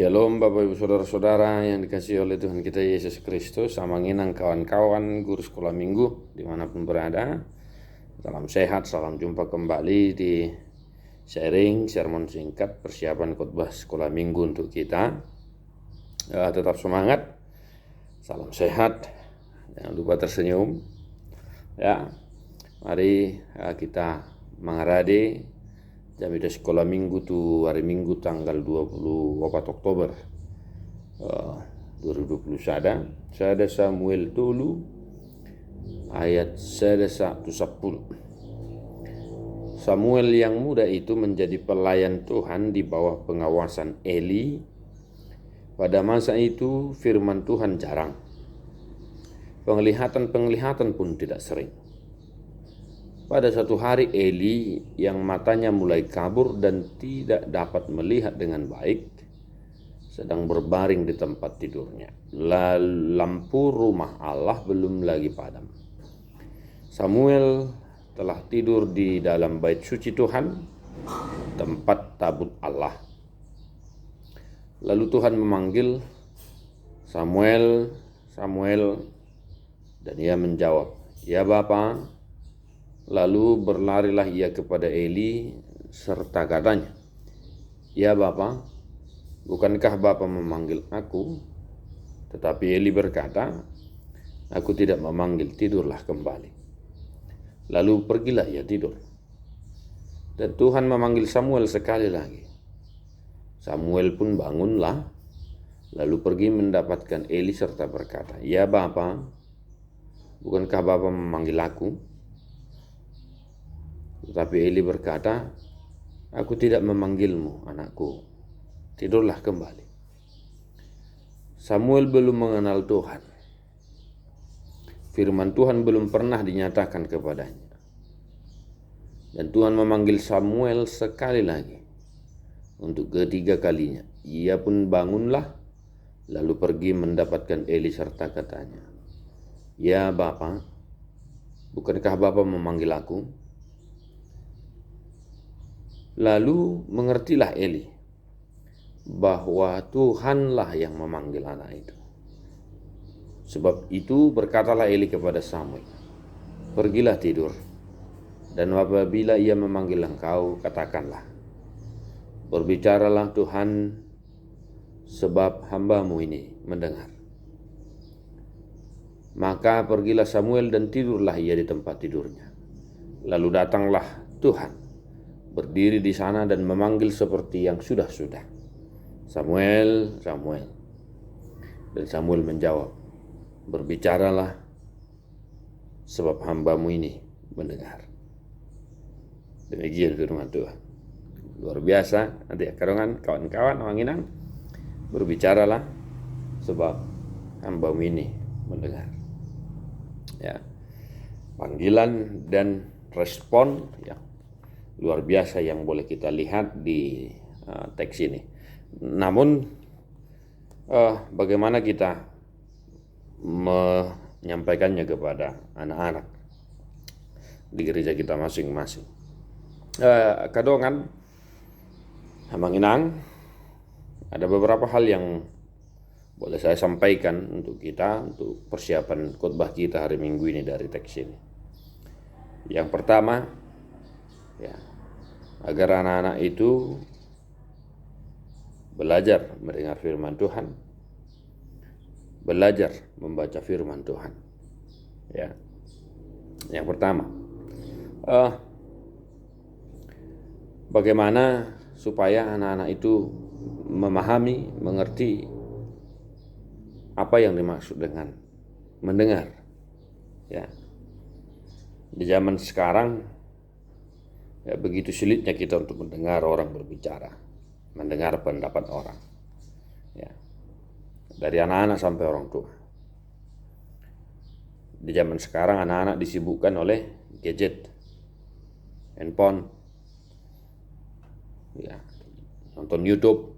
Shalom Bapak Ibu Saudara-saudara yang dikasihi oleh Tuhan kita Yesus Kristus. Samanginang kawan-kawan guru sekolah minggu dimanapun berada. Salam sehat, salam jumpa kembali di sharing sermon singkat persiapan khotbah sekolah minggu untuk kita. Tetap semangat, salam sehat, jangan lupa tersenyum. Mari kita mengaradi Jamidah sekolah minggu tu hari Minggu tanggal 24 Oktober 2020 sada Samuel dulu ayat sada 1-10. Samuel yang muda itu menjadi pelayan Tuhan di bawah pengawasan Eli. Pada masa itu firman Tuhan jarang. Penglihatan pun tidak sering. Pada suatu hari Eli yang matanya mulai kabur dan tidak dapat melihat dengan baik sedang berbaring di tempat tidurnya. Lampu rumah Allah belum lagi padam. Samuel telah tidur di dalam bait suci Tuhan, tempat tabut Allah. Lalu Tuhan memanggil, "Samuel, Samuel." Dan ia menjawab, "Ya Bapa." Lalu berlarilah ia kepada Eli serta katanya, "Ya Bapa, bukankah Bapa memanggil aku?" Tetapi Eli berkata, "Aku tidak memanggil, tidurlah kembali." Lalu pergilah ia tidur. Dan Tuhan memanggil Samuel sekali lagi. Samuel pun bangunlah, lalu pergi mendapatkan Eli serta berkata, "Ya Bapa, bukankah Bapa memanggil aku?" Tetapi Eli berkata, "Aku tidak memanggilmu, anakku. Tidurlah kembali." Samuel belum mengenal Tuhan. Firman Tuhan belum pernah dinyatakan kepadanya. Dan Tuhan memanggil Samuel sekali lagi. Untuk ketiga kalinya. Ia pun bangunlah, lalu pergi mendapatkan Eli serta katanya, "Ya Bapa, bukankah Bapa memanggil aku?" Lalu mengertilah Eli bahwa Tuhanlah yang memanggil anak itu. Sebab itu berkatalah Eli kepada Samuel, "Pergilah tidur, dan apabila ia memanggil engkau, katakanlah, berbicaralah Tuhan, sebab hamba-Mu ini mendengar." Maka pergilah Samuel dan tidurlah ia di tempat tidurnya. Lalu datanglah Tuhan, berdiri di sana dan memanggil seperti yang sudah-sudah, "Samuel, Samuel." Dan Samuel menjawab, "Berbicaralah, sebab hamba-Mu ini mendengar." Demikian firman Tuhan. Luar biasa. Nanti karongan kawan-kawan wanginan, berbicaralah sebab hamba-Mu ini mendengar. Ya. Panggilan dan respon ya luar biasa yang boleh kita lihat di teks ini. Namun bagaimana kita menyampaikannya kepada anak-anak di gereja kita masing-masing. Kadongan Hamanginang, ada beberapa hal yang boleh saya sampaikan untuk kita, untuk persiapan khotbah kita hari Minggu ini dari teks ini. Yang pertama, ya, agar anak-anak itu belajar mendengar firman Tuhan, belajar membaca firman Tuhan. Ya, yang pertama, bagaimana supaya anak-anak itu memahami, mengerti apa yang dimaksud dengan mendengar. Ya, di zaman sekarang ya, begitu sulitnya kita untuk mendengar orang berbicara, mendengar pendapat orang. Ya, dari anak-anak sampai orang tua. Di zaman sekarang anak-anak disibukkan oleh gadget, handphone, ya, nonton YouTube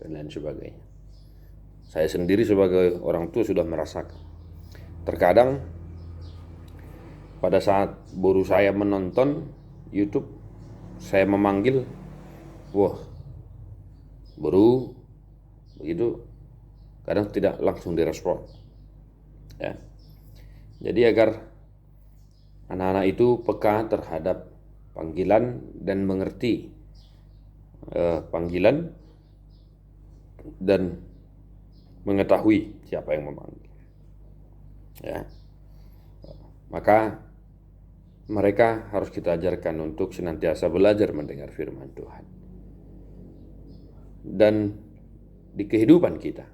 dan lain sebagainya. Saya sendiri sebagai orang tua sudah merasakan. Terkadang pada saat baru saya menonton YouTube, saya memanggil, wah, baru begitu kadang tidak langsung direspon. Ya. Jadi agar anak-anak itu peka terhadap panggilan dan mengerti panggilan dan mengetahui siapa yang memanggil. Ya. Maka mereka harus kita ajarkan untuk senantiasa belajar mendengar firman Tuhan. Dan di kehidupan kita.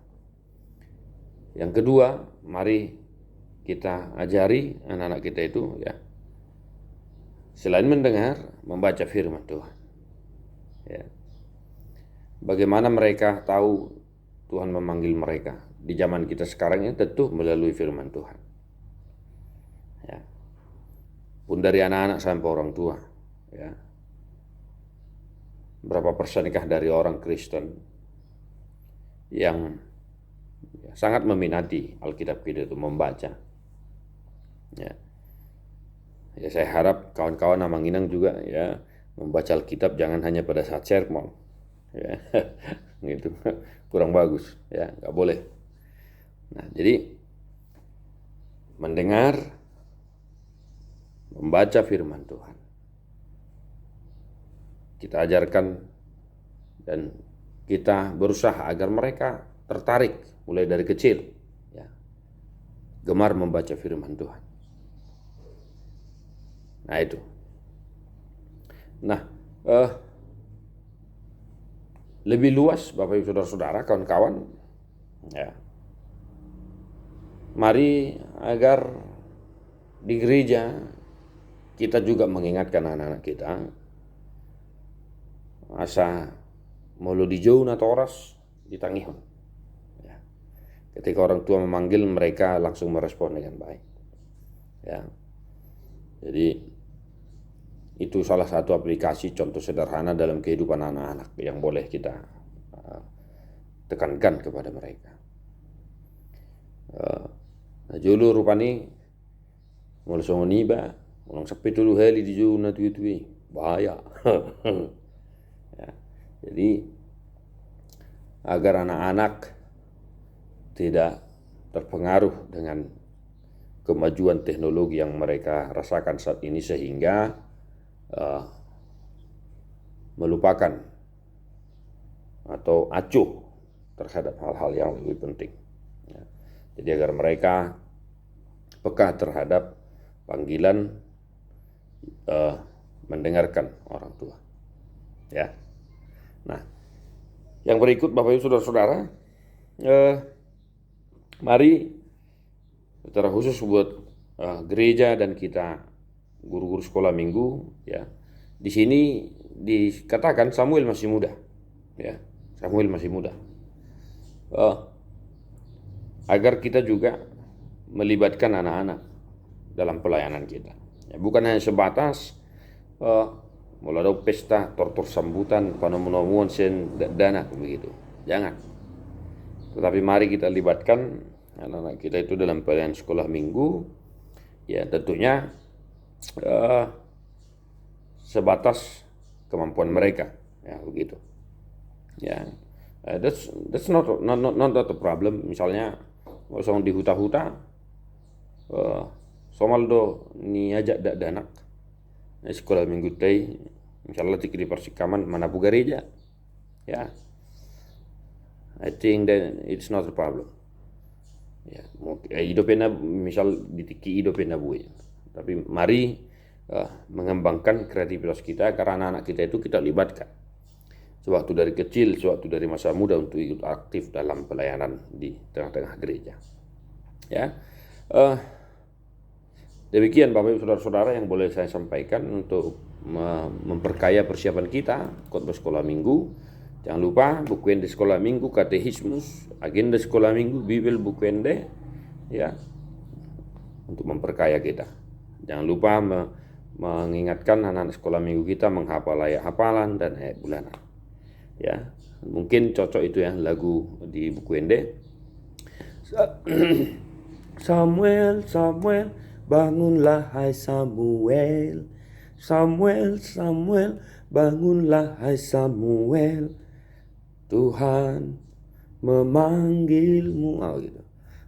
Yang kedua, mari kita ajari anak-anak kita itu ya, selain mendengar, membaca firman Tuhan. Ya. Bagaimana mereka tahu Tuhan memanggil mereka di zaman kita sekarang ini? Tentu melalui firman Tuhan. Ya. Pun dari anak-anak sampai orang tua. Ya. Berapa persenkah dari orang Kristen yang sangat meminati Alkitab kita itu membaca. Ya. Ya, saya harap kawan-kawan Amanginang juga ya membaca Alkitab jangan hanya pada saat sermon. Ya. Gitu. Kurang bagus, ya, nggak boleh. Nah, jadi mendengar, membaca firman Tuhan. Kita ajarkan dan kita berusaha agar mereka tertarik mulai dari kecil, ya, gemar membaca firman Tuhan. Nah itu. Nah, lebih luas Bapak Ibu Saudara-saudara, kawan-kawan, ya, mari agar di gereja kita juga mengingatkan anak-anak kita asa mulu di jauh atau oras ditangihon. Ya. Ketika orang tua memanggil, mereka langsung merespon dengan baik. Ya. Jadi itu salah satu aplikasi contoh sederhana dalam kehidupan anak-anak yang boleh kita tekankan kepada mereka. Nah, julu rupani mulai songoniba, ulang sepi dulu heli di jauh na tuwi bahaya. Ya. Jadi agar anak-anak tidak terpengaruh dengan kemajuan teknologi yang mereka rasakan saat ini sehingga melupakan atau acuh terhadap hal-hal yang lebih penting. Ya. Jadi agar mereka peka terhadap panggilan mendengarkan orang tua. Ya. Nah, yang berikut Bapak Ibu Saudara-saudara, mari secara khusus buat gereja dan kita guru-guru sekolah minggu, ya. Di sini dikatakan Samuel masih muda, ya. Samuel masih muda. Agar kita juga melibatkan anak-anak dalam pelayanan kita. Ya, bukan hanya sebatas mulai ada pesta, tortur sambutan, panomuan sen dana begitu. Jangan. Tetapi mari kita libatkan anak-anak kita itu dalam pelayanan sekolah minggu. Ya, tentunya sebatas kemampuan mereka, ya begitu. Ya, that's not a problem. Misalnya orang di huta-huta, somaldo ni ajak dak danak sekolah minggu teh, insyaallah tikri persikaman mana bu gereja, ya. I think that it's not a problem. Ya, hidupnya misal ditiki hidupnya bu, tapi mari mengembangkan kreativitas kita karena anak-anak kita itu kita libatkan sewaktu dari kecil, sewaktu dari masa muda untuk ikut aktif dalam pelayanan di tengah-tengah gereja. Ya, demikian Bapak Ibu Saudara-saudara yang boleh saya sampaikan untuk memperkaya persiapan kita khotbah sekolah minggu. Jangan lupa buku ende sekolah minggu, katekismus, agenda sekolah minggu, Bibel buku ende, ya, untuk memperkaya kita. Jangan lupa mengingatkan anak-anak sekolah minggu kita menghafal ayat hafalan dan ayat bulanan. Ya, mungkin cocok itu ya lagu di buku ende. Samuel, Samuel, bangunlah hai Samuel. Samuel, Samuel, bangunlah hai Samuel. Tuhan memanggilmu. Gitu.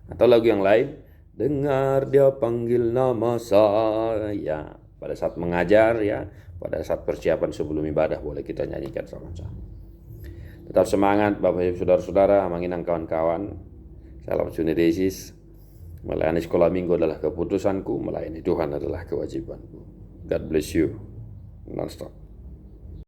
Atau lagu yang lain, dengar dia panggil nama saya. Pada saat mengajar ya, pada saat persiapan sebelum ibadah boleh kita nyanyikan sama-sama. Tetap semangat Bapak Ibu Saudara-saudara, manginang kawan-kawan. Salam Sunedesis. Melayani sekolah minggu adalah keputusanku, melayani Tuhan adalah kewajibanku. God bless you. Non-stop.